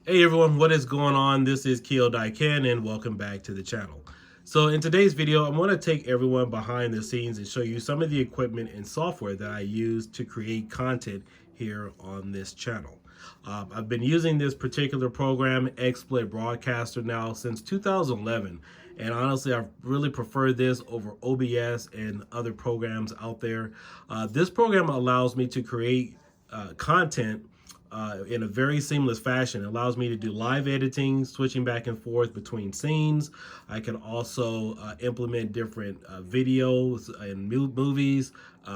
Hey everyone, what is going on? This is Kiodiekin and welcome back to the channel. So in today's video, I want to take everyone behind the scenes and show you some of the equipment and software that I use to create content here on this channel. I've been using this particular program, Xsplit Broadcaster, now since 2011. And honestly, I really prefer this over OBS and other programs out there. This program allows me to create content in a very seamless fashion. It allows me to do live editing, switching back and forth between scenes. I can also implement different videos and movies,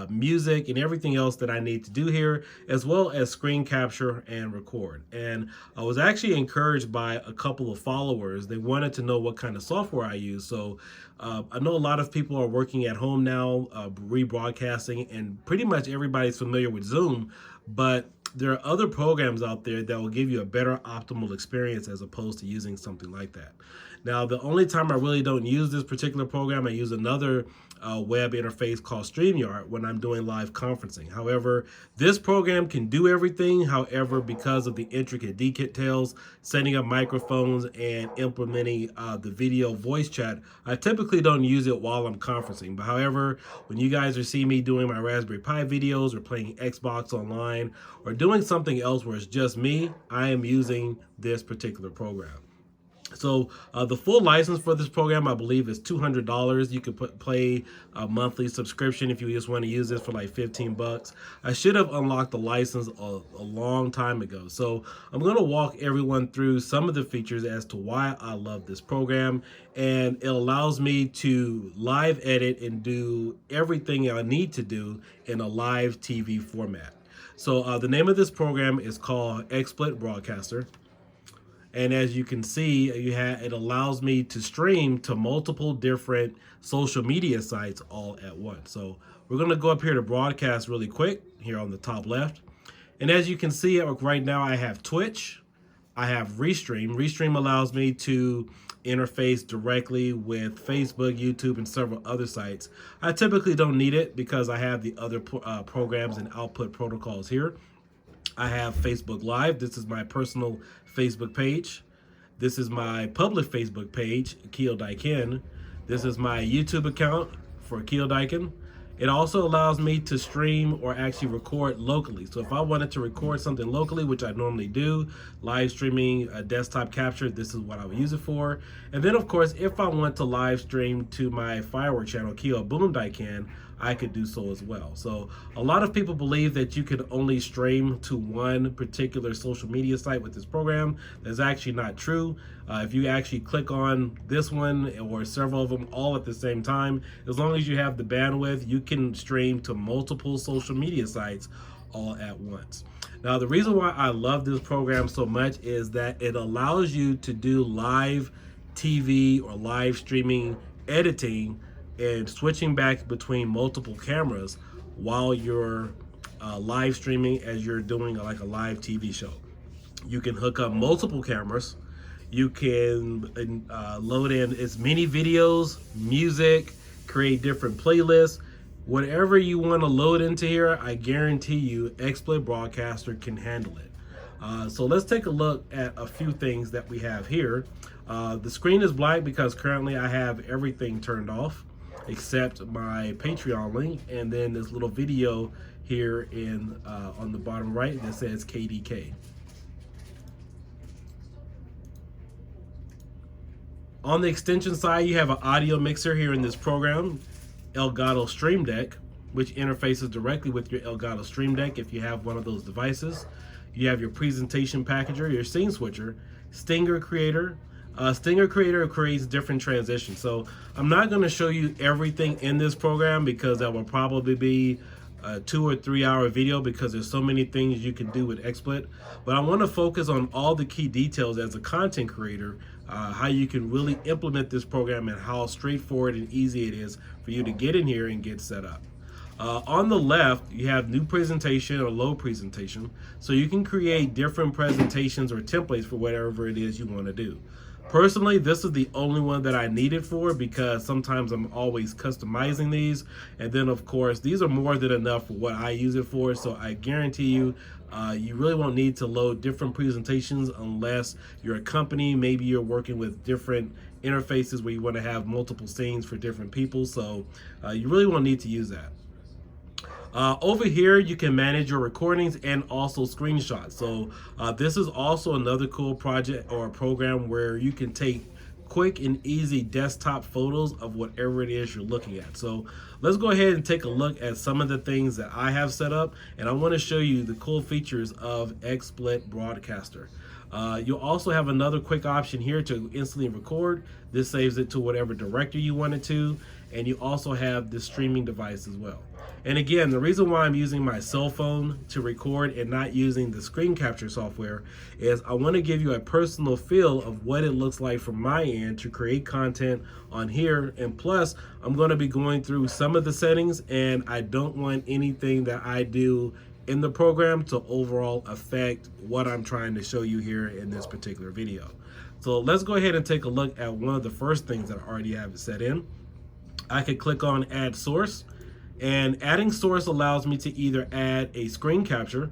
music, and everything else that I need to do here, as well as screen capture and record. And I was actually encouraged by a couple of followers. They wanted to know what kind of software I use. So I know a lot of people are working at home now, rebroadcasting, and pretty much everybody's familiar with Zoom, but there are other programs out there that will give you a better optimal experience as opposed to using something like that. Now, the only time I really don't use this particular program, I use another web interface called StreamYard when I'm doing live conferencing. However, this program can do everything. However, because of the intricate details, setting up microphones and implementing the video voice chat, I typically don't use it while I'm conferencing. But however, when you guys are seeing me doing my Raspberry Pi videos or playing Xbox online or doing something else where it's just me, I am using this particular program. So the full license for this program, I believe, is $200. You could play a monthly subscription if you just want to use this for like 15 bucks. I should have unlocked the license a long time ago. So I'm going to walk everyone through some of the features as to why I love this program. And it allows me to live edit and do everything I need to do in a live TV format. So the name of this program is called Xsplit Broadcaster. And as you can see, it allows me to stream to multiple different social media sites all at once. So we're going to go up here to broadcast really quick here on the top left. And as you can see, right now I have Twitch, I have Restream. Restream allows me to interface directly with Facebook, YouTube, and several other sites. I typically don't need it because I have the other programs and output protocols here. I have Facebook Live. This is my personal Facebook page. This is my public Facebook page, Kiodiekin. This is my YouTube account for Kiodiekin. It also allows me to stream or actually record locally. So if I wanted to record something locally, which I normally do, live streaming, a desktop capture, this is what I would use it for. And then of course, if I want to live stream to my firework channel, Kiodiekin, I could do so as well. So a lot of people believe that you can only stream to one particular social media site with this program. That's actually not true. If you actually click on this one or several of them all at the same time, as long as you have the bandwidth, you can stream to multiple social media sites all at once. Now, the reason why I love this program so much is that it allows you to do live TV or live streaming editing and switching back between multiple cameras while you're live streaming as you're doing like a live TV show. You can hook up multiple cameras. You can load in as many videos, music, create different playlists. Whatever you want to load into here, I guarantee you Xsplit Broadcaster can handle it. So let's take a look at a few things that we have here. The screen is black because currently I have everything turned off except my Patreon link, and then this little video here in on the bottom right that says KDK. On the extension side, you have an audio mixer here in this program, Elgato Stream Deck, which interfaces directly with your Elgato Stream Deck if you have one of those devices. You have your presentation packager, your scene switcher, Stinger Creator. Stinger Creator creates different transitions. So I'm not going to show you everything in this program because that will probably be a 2 or 3 hour video because there's so many things you can do with Xsplit. But I want to focus on all the key details as a content creator, how you can really implement this program and how straightforward and easy it is for you to get in here and get set up. On the left, you have new presentation or low presentation. So you can create different presentations or templates for whatever it is you want to do. Personally, this is the only one that I need it for because sometimes I'm always customizing these. And then, of course, these are more than enough for what I use it for. So I guarantee you, You really won't need to load different presentations unless you're a company. Maybe you're working with different interfaces where you want to have multiple scenes for different people. So you really won't need to use that. Over here, you can manage your recordings and also screenshots. So this is also another cool project or a program where you can take quick and easy desktop photos of whatever it is you're looking at. So let's go ahead and take a look at some of the things that I have set up, and I want to show you the cool features of Xsplit Broadcaster. You'll also have another quick option here to instantly record. This saves it to whatever directory you want it to, and you also have the streaming device as well. And again, the reason why I'm using my cell phone to record and not using the screen capture software is I want to give you a personal feel of what it looks like from my end to create content on here. And plus, I'm going to be going through some of the settings, and I don't want anything that I do in the program to overall affect what I'm trying to show you here in this particular video. So let's go ahead and take a look at one of the first things that I already have it set in. I could click on add source, and adding source allows me to either add a screen capture,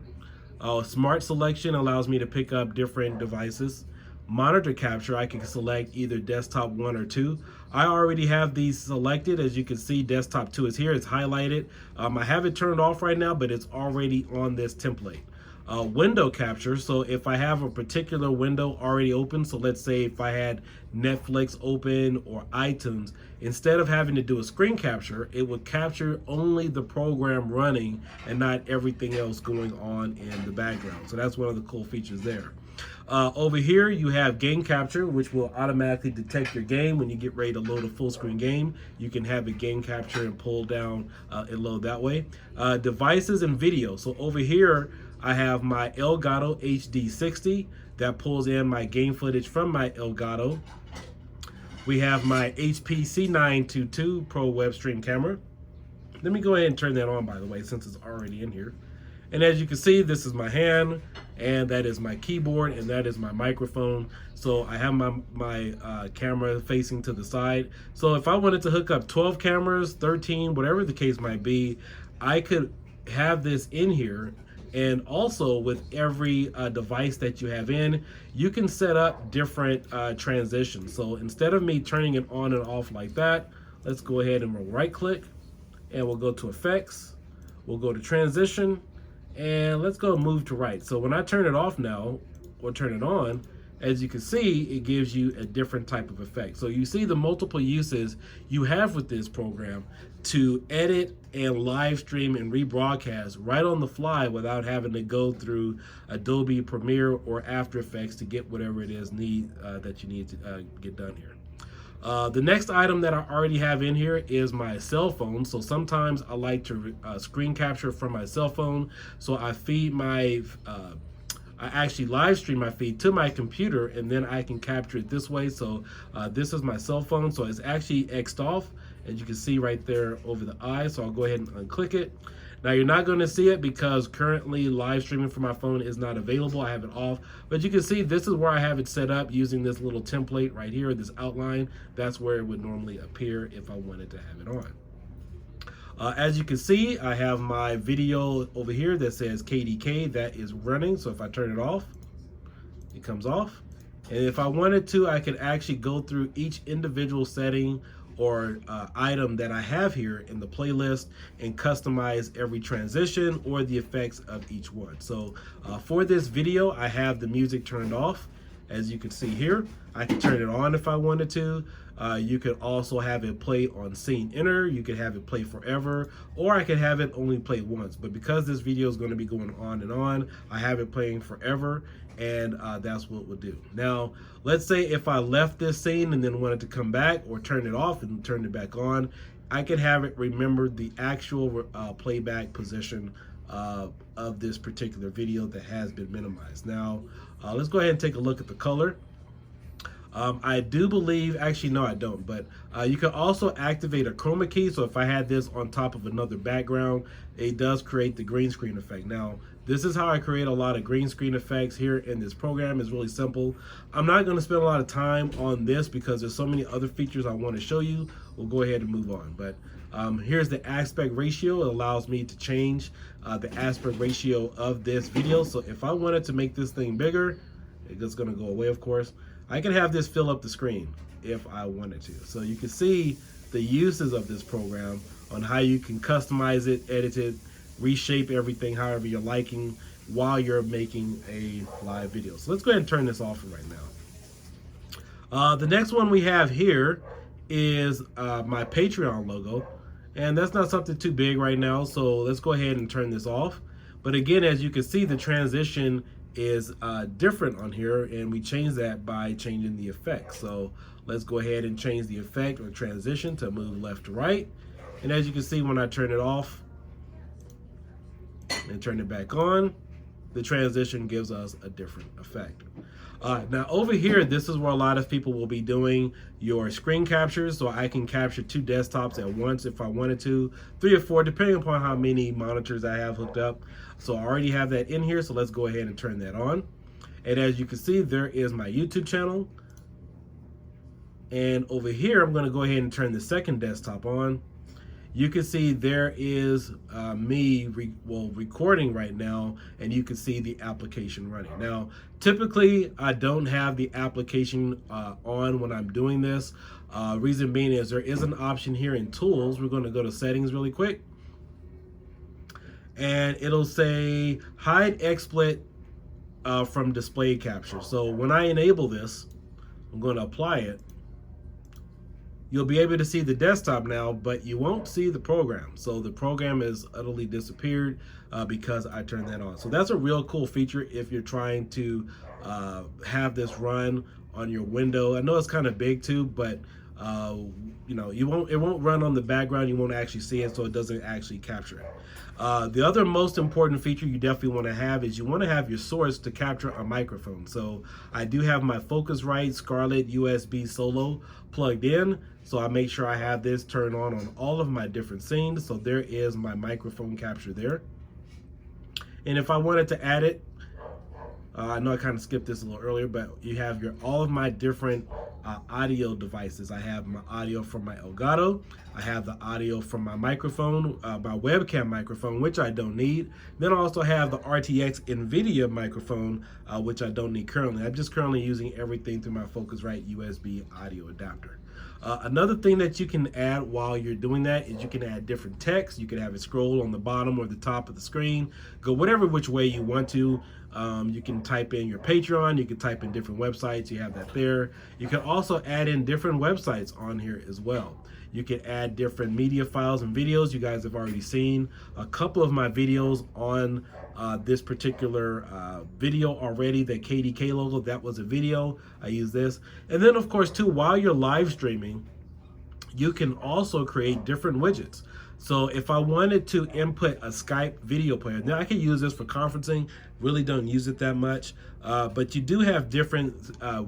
smart selection allows me to pick up different devices, monitor capture, I can select either desktop 1 or 2. I already have these selected. As you can see, desktop 2 is here, it's highlighted. I have it turned off right now, but it's already on this template. Window capture, so if I have a particular window already open, so let's say if I had Netflix open or iTunes, instead of having to do a screen capture, it would capture only the program running and not everything else going on in the background. So that's one of the cool features there. Over here you have game capture, which will automatically detect your game when you get ready to load a full screen game. You can have a game capture and pull down and load that way. Devices and video, so over here I have my Elgato HD60 that pulls in my game footage from my Elgato. We have my HP C922 Pro web stream camera. Let me go ahead and turn that on, by the way, since it's already in here. And as you can see, this is my hand, and that is my keyboard, and that is my microphone. So I have my camera facing to the side. So if I wanted to hook up 12 cameras, 13, whatever the case might be, I could have this in here. And also with every device that you have in, you can set up different transitions. So instead of me turning it on and off like that, let's go ahead and we'll right click and we'll go to effects. We'll go to transition and let's go move to right. So when I turn it off now or turn it on, as you can see, it gives you a different type of effect. So you see the multiple uses you have with this program to edit and live stream and rebroadcast right on the fly without having to go through Adobe Premiere or After Effects to get whatever it is that you need to get done here. The next item that I already have in here is my cell phone. So sometimes I like to screen capture from my cell phone. So I feed my I actually live stream my feed to my computer, and then I can capture it this way. So this is my cell phone, so it's actually X'd off, as you can see right there over the eye. So I'll go ahead and unclick it. Now you're not going to see it because currently live streaming from my phone is not available. I have it off, but you can see this is where I have it set up using this little template right here, this outline. That's where it would normally appear if I wanted to have it on. As you can see, I have my video over here that says KDK that is running. So if I turn it off, it comes off. And if I wanted to, I could actually go through each individual setting or item that I have here in the playlist and customize every transition or the effects of each one. So for this video, I have the music turned off. As you can see here, I can turn it on if I wanted to. You could also have it play on scene enter. You could have it play forever, or I could have it only play once. But because this video is going to be going on and on, I have it playing forever, and that's what we'll do. Now, let's say if I left this scene and then wanted to come back or turn it off and turn it back on, I could have it remember the actual playback position of this particular video that has been minimized. Now, let's go ahead and take a look at the color. I do believe, actually no I don't, but you can also activate a Chroma Key. So if I had this on top of another background, it does create the green screen effect. Now, this is how I create a lot of green screen effects here in this program. It's really simple. I'm not going to spend a lot of time on this because there's so many other features I want to show you. We'll go ahead and move on. But Here's the aspect ratio. It allows me to change the aspect ratio of this video. So if I wanted to make this thing bigger, it's going to go away, of course. I can have this fill up the screen if I wanted to. So you can see the uses of this program on how you can customize it, edit it, reshape everything however you're liking while you're making a live video. So let's go ahead and turn this off right now. The next one we have here is my Patreon logo, and that's not something too big right now, so let's go ahead and turn this off. But again, as you can see, the transition is different on here, and we change that by changing the effect. So let's go ahead and change the effect or transition to move left to right. And as you can see, when I turn it off and turn it back on, the transition gives us a different effect. Now over here, this is where a lot of people will be doing your screen captures. So I can capture 2 desktops at once if I wanted to, 3 or 4, depending upon how many monitors I have hooked up. So I already have that in here. So let's go ahead and turn that on. And as you can see, there is my YouTube channel. And over here, I'm going to go ahead and turn the second desktop on. You can see there is me recording right now, and you can see the application running. Now, typically, I don't have the application on when I'm doing this. Reason being is there is an option here in Tools. We're going to go to Settings really quick. And it'll say Hide XSplit from Display Capture. So when I enable this, I'm going to apply it. You'll be able to see the desktop now, but you won't see the program. So the program has utterly disappeared because I turned that on. So that's a real cool feature if you're trying to have this run on your window. I know it's kind of big too, but you know, it won't run on the background. You won't actually see it, so it doesn't actually capture it. The other most important feature you definitely want to have is you want to have your source to capture a microphone. So I do have my Focusrite Scarlett USB Solo plugged in, so I make sure I have this turned on all of my different scenes. So there is my microphone capture there. And if I wanted to add it, I know I kind of skipped this a little earlier, but you have all of my different audio devices. I have my audio from my Elgato. I have the audio from my microphone, my webcam microphone, which I don't need. Then I also have the RTX NVIDIA microphone, which I don't need currently. I'm just currently using everything through my Focusrite USB audio adapter. Another thing that you can add while you're doing that is you can add different text. You can have it scroll on the bottom or the top of the screen, go whatever which way you want to. You can type in your Patreon, you can type in different websites, you have that there. You can also add in different websites on here as well. You can add different media files and videos. You guys have already seen a couple of my videos on this particular video already. The Kiodiekin logo, that was a video. I use this. And then of course too, while you're live streaming, you can also create different widgets. So if I wanted to input a Skype video player, now I can use this for conferencing, really don't use it that much, but you do have different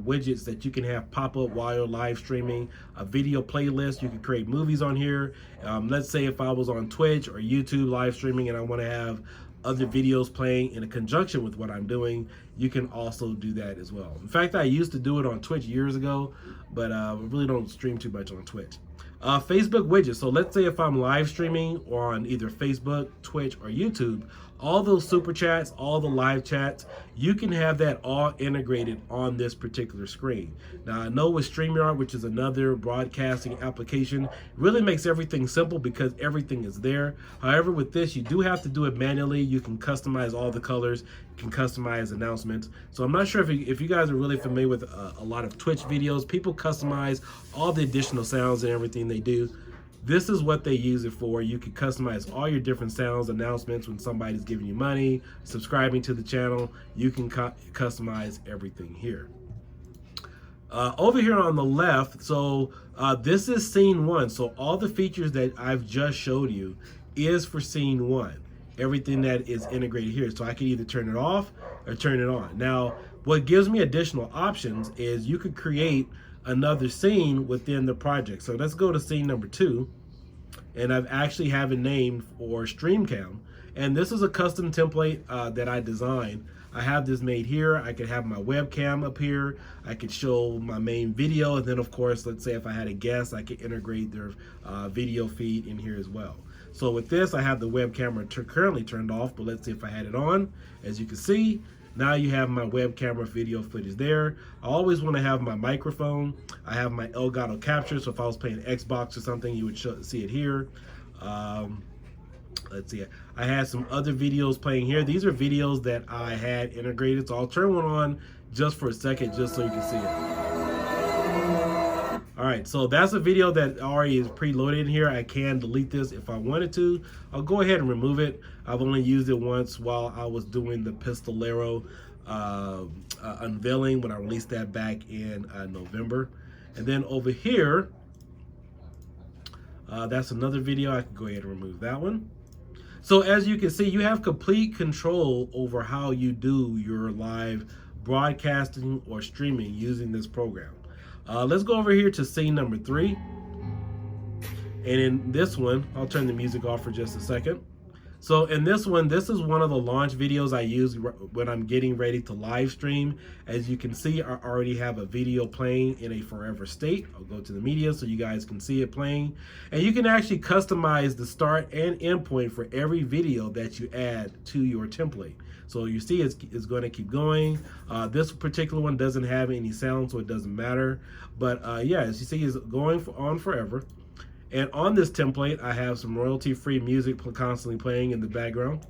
widgets that you can have pop up while you're live streaming, a video playlist. You can create movies on here. Let's say if I was on Twitch or YouTube live streaming and I want to have other videos playing in conjunction with what I'm doing, you can also do that as well. In fact, I used to do it on Twitch years ago, but I really don't stream too much on Twitch. Facebook widgets. So let's say if I'm live streaming on either Facebook, Twitch, or YouTube, all those super chats, all the live chats, you can have that all integrated on this particular screen. Now I know with StreamYard, which is another broadcasting application, really makes everything simple because everything is there. However, with this, you do have to do it manually. You can customize all the colors, you can customize announcements. So I'm not sure if you guys are really familiar with a lot of Twitch videos. People customize all the additional sounds and everything they do. This is what they use it for. You can customize all your different sounds, announcements when somebody's giving you money, subscribing to the channel. You can customize everything here. Over here on the left, so this is scene 1. So all the features that I've just showed you is for scene 1. Everything that is integrated here. So I can either turn it off or turn it on. Now, what gives me additional options is you could create another scene within the project. So let's go to scene number 2, and I've actually have it named for StreamCam, and this is a custom template that I designed. I have this made here. I could have my webcam up here. I could show my main video, and then of course, let's say if I had a guest, I could integrate their video feed in here as well. So with this, I have the web camera currently turned off, but let's see if I had it on. As you can see, now you have my web camera video footage there. I always want to have my microphone. I have my Elgato capture, so if I was playing Xbox or something, you would see it here. Let's see, I had some other videos playing here. These are videos that I had integrated, so I'll turn one on just for a second, just so you can see it. All right, so that's a video that already is preloaded in here. I can delete this if I wanted to. I'll go ahead and remove it. I've only used it once while I was doing the Pistolero unveiling when I released that back in November. And then over here, that's another video. I can go ahead and remove that one. So as you can see, you have complete control over how you do your live broadcasting or streaming using this program. Let's go over here to scene number 3. And in this one, I'll turn the music off for just a second. So in this one, this is one of the launch videos I use when I'm getting ready to live stream. As you can see, I already have a video playing in a forever state. I'll go to the media so you guys can see it playing. And you can actually customize the start and end point for every video that you add to your template. So you see it's going to keep going. This particular one doesn't have any sound, so it doesn't matter. But yeah, as you see, it's going on forever. And on this template, I have some royalty-free music constantly playing in the background.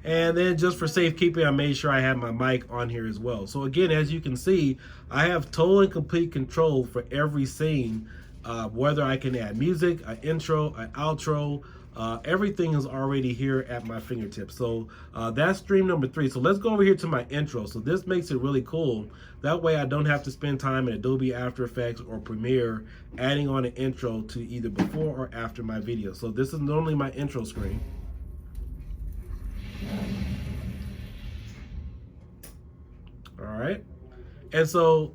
And then just for safekeeping, I made sure I have my mic on here as well. So again, as you can see, I have total and complete control for every scene, whether I can add music, an intro, an outro, everything is already here at my fingertips. So that's stream number 3. So let's go over here to my intro. So this makes it really cool. That way I don't have to spend time in Adobe After Effects or Premiere adding on an intro to either before or after my video. So this is normally my intro screen. All right. And so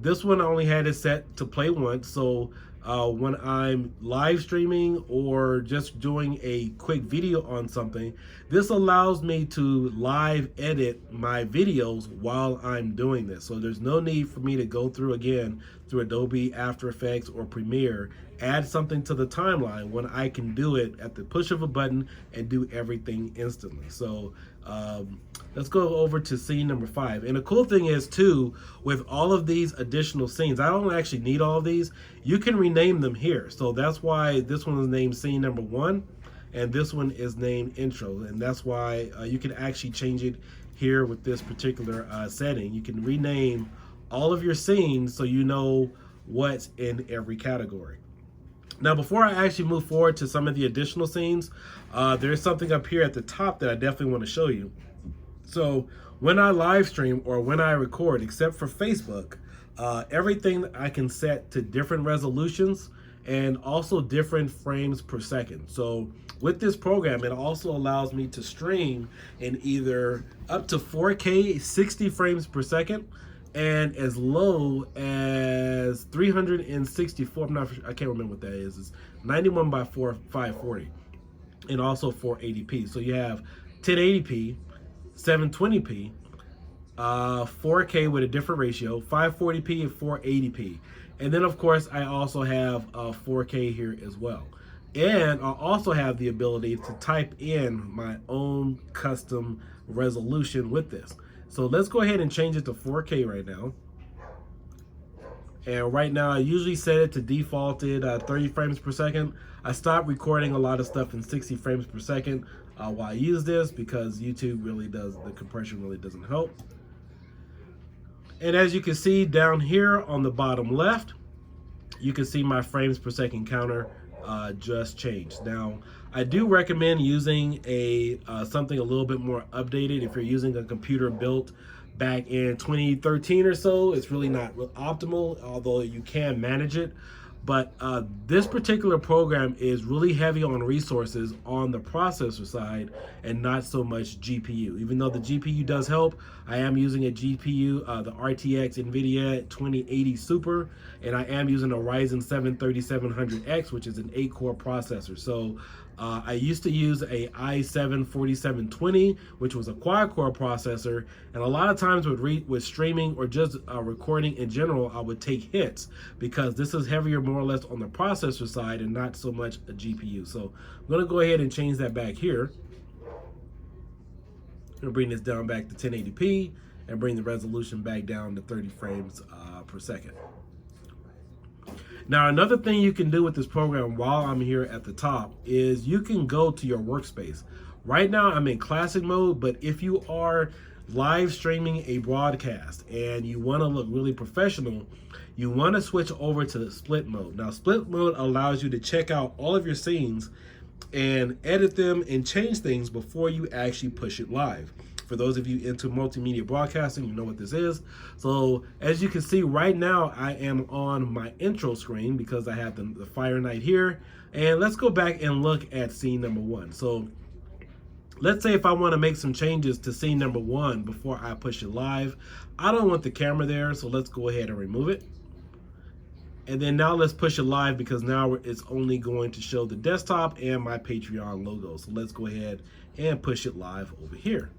this one I only had it set to play once. So when I'm live streaming or just doing a quick video on something, this allows me to live edit my videos while I'm doing this. So there's no need for me to go through again through Adobe After Effects or Premiere, add something to the timeline when I can do it at the push of a button and do everything instantly. So let's go over to scene number 5. And the cool thing is too, with all of these additional scenes, I don't actually need all of these. You can rename them here. So that's why this one is named scene number 1 and this one is named intro. And that's why you can actually change it here with this particular setting. You can rename all of your scenes so you know what's in every category. Now, before I actually move forward to some of the additional scenes, there's something up here at the top that I definitely want to show you. So when I live stream or when I record, except for Facebook, everything I can set to different resolutions and also different frames per second. So with this program, it also allows me to stream in either up to 4K 60 frames per second and as low as 364. I can't remember what that is. It's 91 by 540 and also 480p. So you have 1080p, 720p, 4K with a different ratio, 540p and 480p. And then of course I also have 4K here as well. And I also have the ability to type in my own custom resolution with this. So let's go ahead and change it to 4K right now. And right now I usually set it to defaulted 30 frames per second. I stopped recording a lot of stuff in 60 frames per second while I use this because YouTube really does, the compression really doesn't help. And as you can see down here on the bottom left, you can see my frames per second counter just changed. Now, I do recommend using something a little bit more updated. If you're using a computer built back in 2013 or so, it's really not optimal, although you can manage it. But this particular program is really heavy on resources on the processor side and not so much GPU. Even though the GPU does help, I am using a GPU, the RTX NVIDIA 2080 Super, and I am using a Ryzen 7 3700X, which is an 8-core processor. So I used to use a i7-4720, which was a quad-core processor, and a lot of times with streaming or just recording in general, I would take hits because this is heavier more or less on the processor side and not so much a GPU. So I'm going to go ahead and change that back here. I'm going to bring this down back to 1080p and bring the resolution back down to 30 frames per second. Now, another thing you can do with this program while I'm here at the top is you can go to your workspace. Right now, I'm in classic mode, but if you are live streaming a broadcast and you want to look really professional, you want to switch over to the split mode. Now, split mode allows you to check out all of your scenes and edit them and change things before you actually push it live. For those of you into multimedia broadcasting, you know what this is. So as you can see right now, I am on my intro screen because I have the Fire Night here. And let's go back and look at scene number 1. So let's say if I want to make some changes to scene number 1 before I push it live, I don't want the camera there, so let's go ahead and remove it. And then now let's push it live because now it's only going to show the desktop and my Patreon logo. So let's go ahead and push it live over here.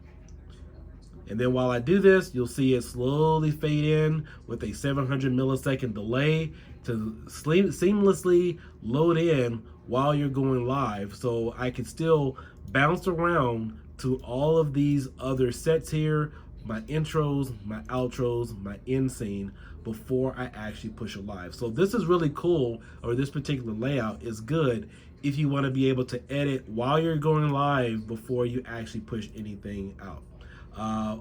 And then while I do this, you'll see it slowly fade in with a 700 millisecond delay to seamlessly load in while you're going live. So I can still bounce around to all of these other sets here, my intros, my outros, my end scene, before I actually push it live. So this is really cool, or this particular layout is good if you want to be able to edit while you're going live before you actually push anything out.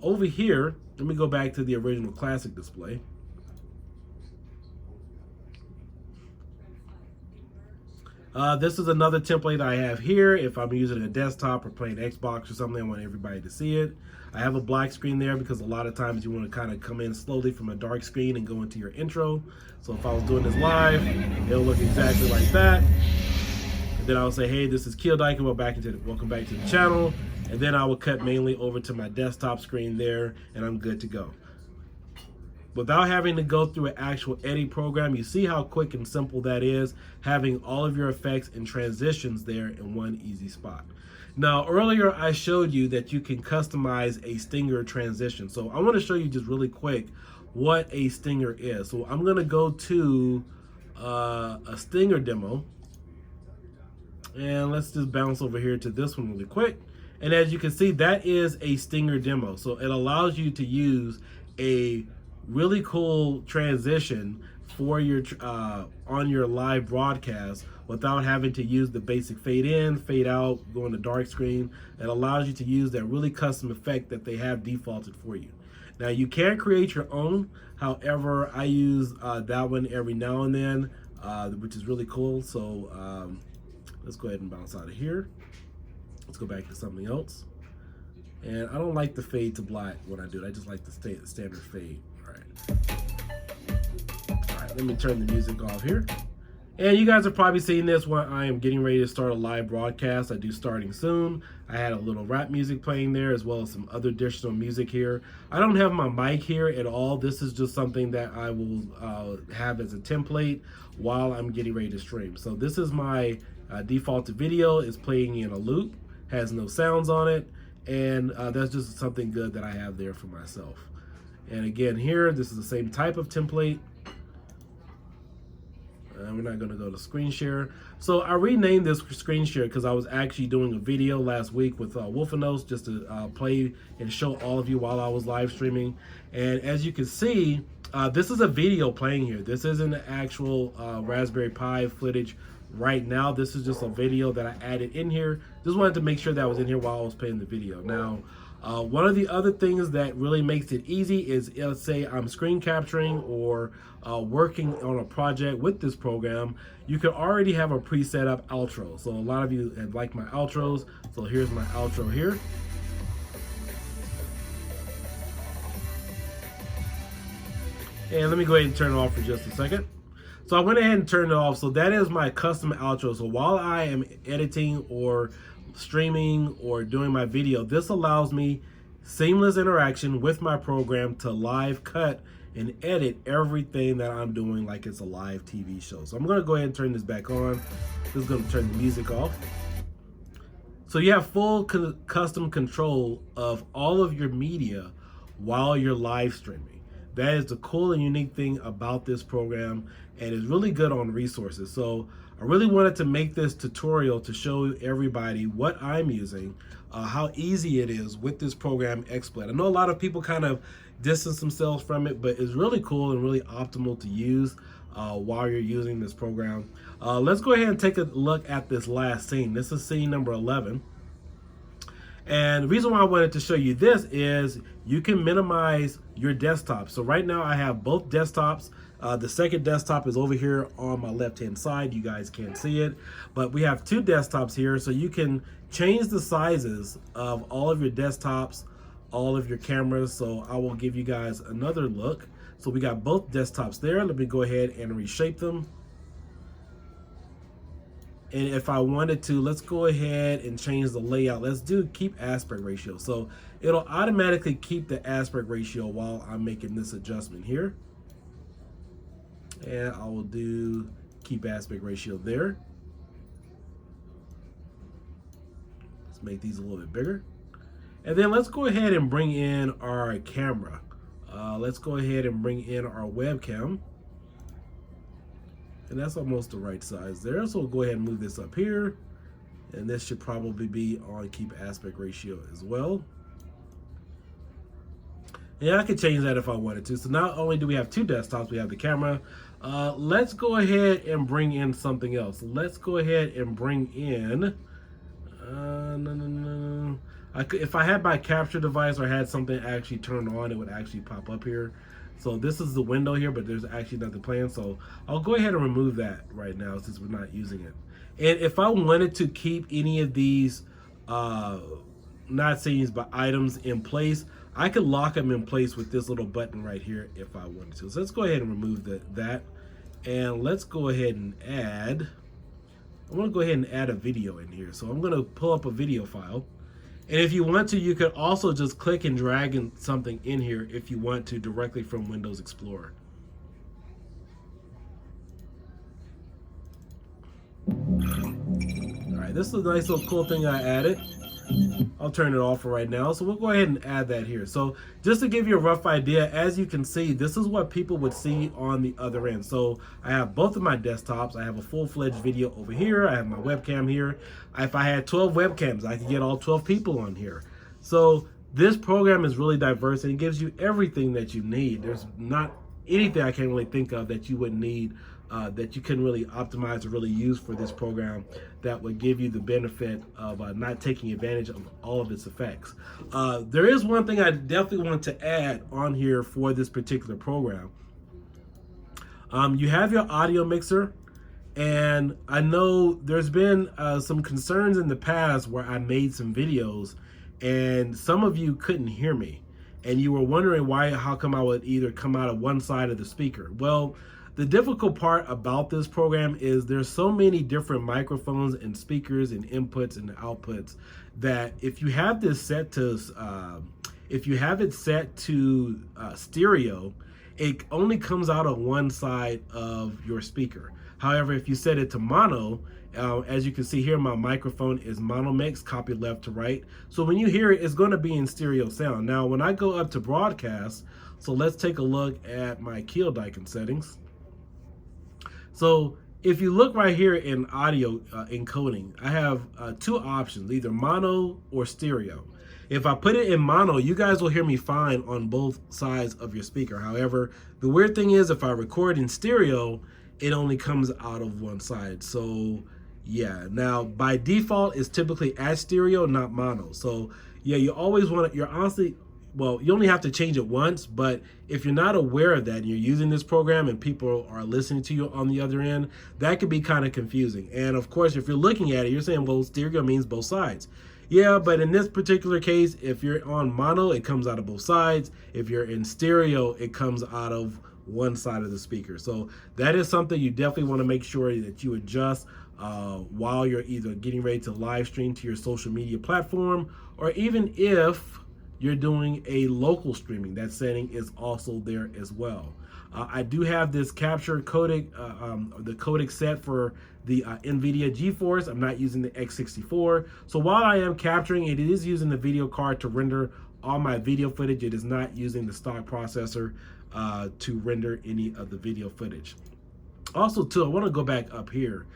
Over here, let me go back to the original classic display. This is another template I have here. If I'm using a desktop or playing Xbox or something, I want everybody to see it. I have a black screen there because a lot of times you want to kind of come in slowly from a dark screen and go into your intro. So if I was doing this live, it'll look exactly like that. And then I'll say, hey, this is Kiodiekin, welcome back to the channel. And then I will cut mainly over to my desktop screen there, and I'm good to go. Without having to go through an actual editing program, you see how quick and simple that is, having all of your effects and transitions there in one easy spot. Now, earlier I showed you that you can customize a stinger transition. So I want to show you just really quick what a stinger is. So I'm going to go to a stinger demo. And let's just bounce over here to this one really quick. And as you can see, that is a stinger demo. So it allows you to use a really cool transition for your on your live broadcast without having to use the basic fade in, fade out, go in the dark screen. It allows you to use that really custom effect that they have defaulted for you. Now you can create your own. However, I use that one every now and then, which is really cool. So let's go ahead and bounce out of here. Let's go back to something else. And I don't like the fade to black when I do it. I just like the standard fade. All right, let me turn the music off here. And you guys are probably seeing this when I am getting ready to start a live broadcast. I do starting soon. I had a little rap music playing there as well as some other additional music here. I don't have my mic here at all. This is just something that I will have as a template while I'm getting ready to stream. So this is my defaulted video. It's playing in a loop, has no sounds on it. And that's just something good that I have there for myself. And again here, this is the same type of template. We're not going to go to screen share. So I renamed this screen share because I was actually doing a video last week with Wolfenos just to play and show all of you while I was live streaming. And as you can see, this is a video playing here. This isn't an actual Raspberry Pi footage right now. This is just a video that I added in here. Just wanted to make sure that was in here while I was playing the video. Now, one of the other things that really makes it easy is, let's say I'm screen capturing or working on a project with this program, you can already have a preset up outro. So a lot of you have liked my outros. So here's my outro here. And let me go ahead and turn it off for just a second. So I went ahead and turned it off. So that is my custom outro. So while I am editing or streaming or doing my video, this allows me seamless interaction with my program to live cut and edit everything that I'm doing like it's a live TV show. So I'm going to go ahead and turn this back on. This is going to turn the music off. So you have full custom control of all of your media while you're live streaming. That is the cool and unique thing about this program, and it's really good on resources. So I really wanted to make this tutorial to show everybody what I'm using, how easy it is with this program, Xsplit. I know a lot of people kind of distance themselves from it, but it's really cool and really optimal to use while you're using this program. Let's go ahead and take a look at this last scene. This is scene number 11. And the reason why I wanted to show you this is you can minimize your desktop. So right now I have both desktops. The second desktop is over here on my left-hand side. You guys can't see it, but we have two desktops here. So you can change the sizes of all of your desktops, all of your cameras. So I will give you guys another look. So we got both desktops there. Let me go ahead and reshape them. And if I wanted to, let's go ahead and change the layout. Let's do keep aspect ratio. So it'll automatically keep the aspect ratio while I'm making this adjustment here. And I will do keep aspect ratio there. Let's make these a little bit bigger. And then let's go ahead and bring in our camera. Let's go ahead and bring in our webcam. And that's almost the right size there. So we'll go ahead and move this up here. And this should probably be on keep aspect ratio as well. And I could change that if I wanted to. So not only do we have two desktops, we have the camera. Let's go ahead and bring in something else. Let's go ahead and bring in, if I had my capture device or had something actually turned on, it would actually pop up here. So this is the window here, but there's actually nothing planned. So I'll go ahead and remove that right now since we're not using it. And if I wanted to keep any of these, not scenes, but items in place, I could lock them in place with this little button right here if I wanted to. So let's go ahead and remove that. And let's go ahead and add, I want to go ahead and add a video in here. So I'm going to pull up a video file. And if you want to, you could also just click and drag something in here if you want to directly from Windows Explorer. All right, this is a nice little cool thing I added. I'll turn it off for right now. So we'll go ahead and add that here. So just to give you a rough idea, as you can see, this is what people would see on the other end. So I have both of my desktops. I have a full-fledged video over here. I have my webcam here. If I had 12 webcams, I could get all 12 people on here. So this program is really diverse and it gives you everything that you need. There's not anything I can really think of that you would need, that you can really optimize or really use for this program that would give you the benefit of not taking advantage of all of its effects. There is one thing I definitely want to add on here for this particular program. You have your audio mixer, and I know there's been some concerns in the past where I made some videos and some of you couldn't hear me and you were wondering how come I would either come out of one side of the speaker. Well, the difficult part about this program is there's so many different microphones and speakers and inputs and outputs that if you have this set to, stereo, it only comes out of one side of your speaker. However, if you set it to mono, as you can see here, my microphone is mono mix, copy left to right. So when you hear it, it's going to be in stereo sound. Now, when I go up to broadcast, so let's take a look at my Kiodiekin settings. So if you look right here in audio encoding, I have two options, either mono or stereo. If I put it in mono, you guys will hear me fine on both sides of your speaker. However, the weird thing is if I record in stereo, it only comes out of one side. So yeah, now by default, it's typically at stereo, not mono. So yeah, you always want to, you're honestly, well, you only have to change it once, but if you're not aware of that and you're using this program and people are listening to you on the other end, that could be kind of confusing. And of course, if you're looking at it, you're saying, well, stereo means both sides. Yeah, but in this particular case, if you're on mono, it comes out of both sides. If you're in stereo, it comes out of one side of the speaker. So that is something you definitely want to make sure that you adjust while you're either getting ready to live stream to your social media platform, or even if you're doing a local streaming, that setting is also there as well. I do have this capture codec, the codec set for the NVIDIA GeForce. I'm not using the X64. So while I am capturing, it is using the video card to render all my video footage. It is not using the stock processor to render any of the video footage. Also, too, I want to go back up here.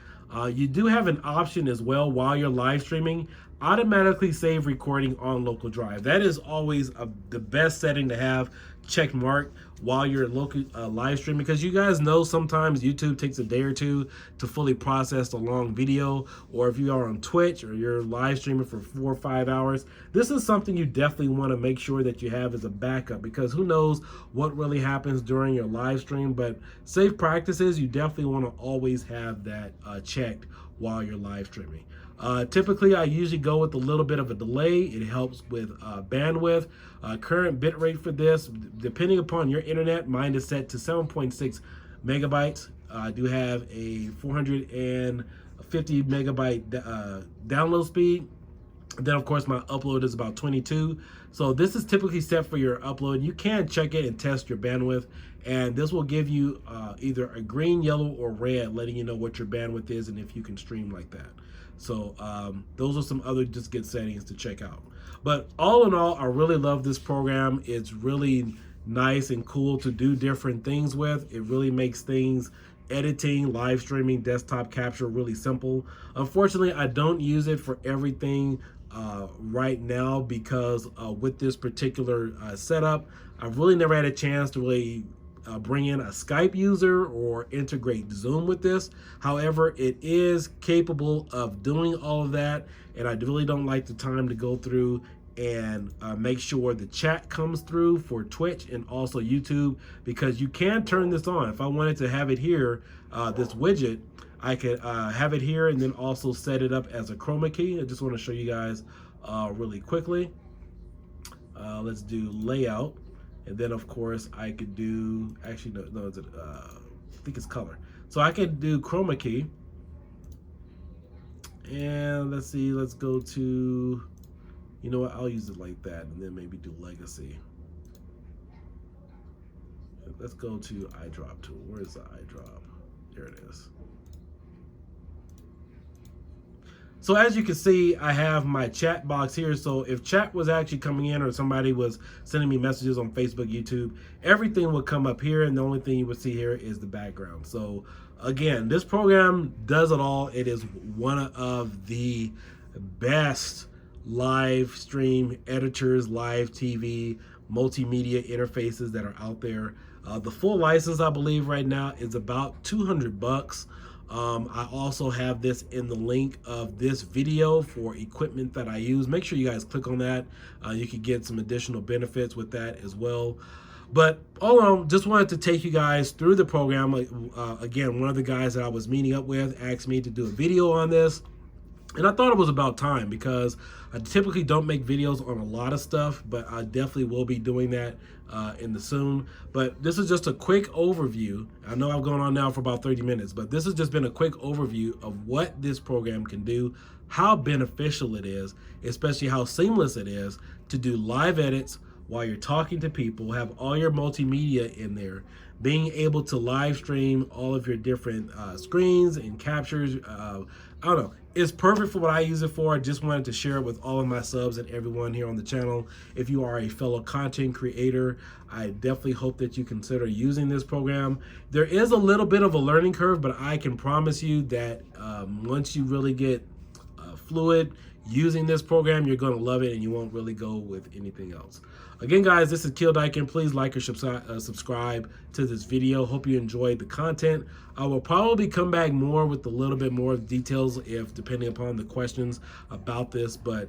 You do have an option as well while you're live streaming, automatically save recording on local drive. That is always the best setting to have check marked while you're live streaming, because you guys know sometimes YouTube takes a day or two to fully process a long video, or if you are on Twitch or you're live streaming for 4 or 5 hours, this is something you definitely want to make sure that you have as a backup, because who knows what really happens during your live stream. But safe practices, you definitely want to always have that checked while you're live streaming. Typically, I usually go with a little bit of a delay. It helps with bandwidth. Current bit rate for this, depending upon your internet, mine is set to 7.6 megabytes. I do have a 450 megabyte download speed. Then, of course, my upload is about 22. So this is typically set for your upload. You can check it and test your bandwidth, and this will give you either a green, yellow, or red, letting you know what your bandwidth is and if you can stream like that. So those are some other just good settings to check out. But all in all, I really love this program. It's really nice and cool to do different things with. It really makes things, editing, live streaming, desktop capture, really simple. Unfortunately, I don't use it for everything right now, because with this particular setup, I've really never had a chance to really bring in a Skype user or integrate Zoom with this. However, it is capable of doing all of that, and I really don't like the time to go through and make sure the chat comes through for Twitch and also YouTube, because you can turn this on. If I wanted to have it here, this widget, I could have it here and then also set it up as a Chroma Key. I just want to show you guys really quickly. Let's do layout. And then, of course, I could do, actually, no, I think it's color. So I could do Chroma Key. And let's see, let's go to, you know what, I'll use it like that, and then maybe do legacy. Let's go to iDrop tool. Where's the iDrop? There it is. So as you can see, I have my chat box here. So if chat was actually coming in or somebody was sending me messages on Facebook, YouTube, everything would come up here, and the only thing you would see here is the background. So again, this program does it all. It is one of the best live stream editors, live TV, multimedia interfaces that are out there. The full license, I believe right now, is about $200. I also have this in the link of this video for equipment that I use. Make sure you guys click on that. You can get some additional benefits with that as well. But all in all, just wanted to take you guys through the program. Again, one of the guys that I was meeting up with asked me to do a video on this. And I thought it was about time, because I typically don't make videos on a lot of stuff, but I definitely will be doing that in the soon. But this is just a quick overview. I know I've gone on now for about 30 minutes, but this has just been a quick overview of what this program can do, how beneficial it is, especially how seamless it is to do live edits while you're talking to people, have all your multimedia in there, being able to live stream all of your different screens and captures. I don't know. It's perfect for what I use it for. I just wanted to share it with all of my subs and everyone here on the channel. If you are a fellow content creator, I definitely hope that you consider using this program. There is a little bit of a learning curve, but I can promise you that once you really get fluid using this program, you're going to love it, and you won't really go with anything else. Again, guys, this is Kiodiekin. Please like or subscribe to this video. Hope you enjoyed the content. I will probably come back more with a little bit more details, depending upon the questions about this, but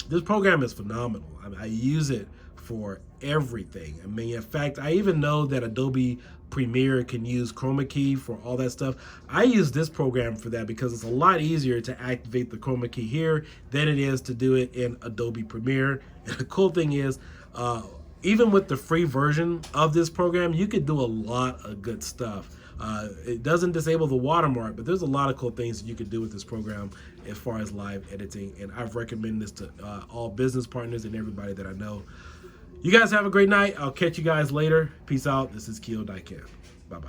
this program is phenomenal. I use it for everything. I mean, in fact, I even know that Adobe Premiere can use Chroma Key for all that stuff. I use this program for that because it's a lot easier to activate the Chroma Key here than it is to do it in Adobe Premiere. And the cool thing is, even with the free version of this program, you could do a lot of good stuff. It doesn't disable the watermark, but there's a lot of cool things that you could do with this program as far as live editing. And I've recommended this to all business partners and everybody that I know. You guys have a great night. I'll catch you guys later. Peace out. This is Kiodiekin. Bye-bye.